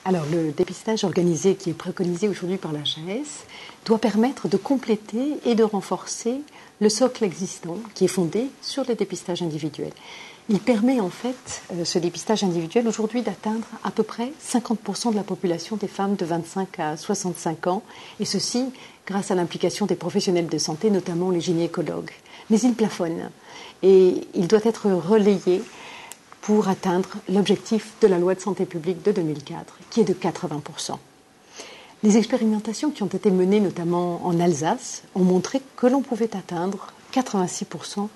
Alors, le dépistage organisé qui est préconisé aujourd'hui par l'HAS doit permettre de compléter et de renforcer le socle existant qui est fondé sur les dépistages individuels. Il permet en fait, ce dépistage individuel aujourd'hui, d'atteindre à peu près 50% de la population des femmes de 25 à 65 ans, et ceci grâce à l'implication des professionnels de santé, notamment les gynécologues. Mais il plafonne et il doit être relayé pour atteindre l'objectif de la loi de santé publique de 2004, qui est de 80%. Les expérimentations qui ont été menées notamment en Alsace ont montré que l'on pouvait atteindre 86%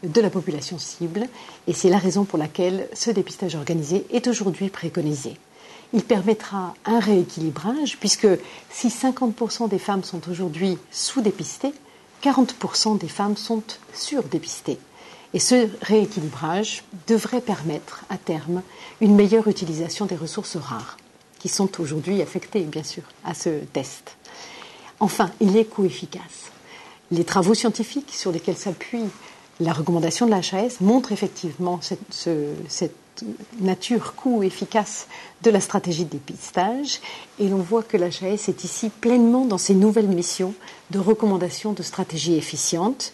de la population cible, et c'est la raison pour laquelle ce dépistage organisé est aujourd'hui préconisé. Il permettra un rééquilibrage, puisque si 50% des femmes sont aujourd'hui sous-dépistées, 40% des femmes sont surdépistées. Et ce rééquilibrage devrait permettre à terme une meilleure utilisation des ressources rares, qui sont aujourd'hui affectées, bien sûr, à ce test. Enfin, il est coût-efficace. Les travaux scientifiques sur lesquels s'appuie la recommandation de la HAS montrent effectivement cette nature coût-efficace de la stratégie de dépistage, et l'on voit que la HAS est ici pleinement dans ses nouvelles missions de recommandation de stratégies efficientes,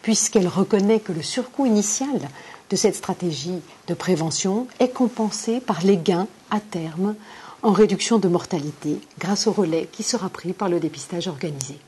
puisqu'elle reconnaît que le surcoût initial de cette stratégie de prévention est compensé par les gains à terme en réduction de mortalité grâce au relais qui sera pris par le dépistage organisé.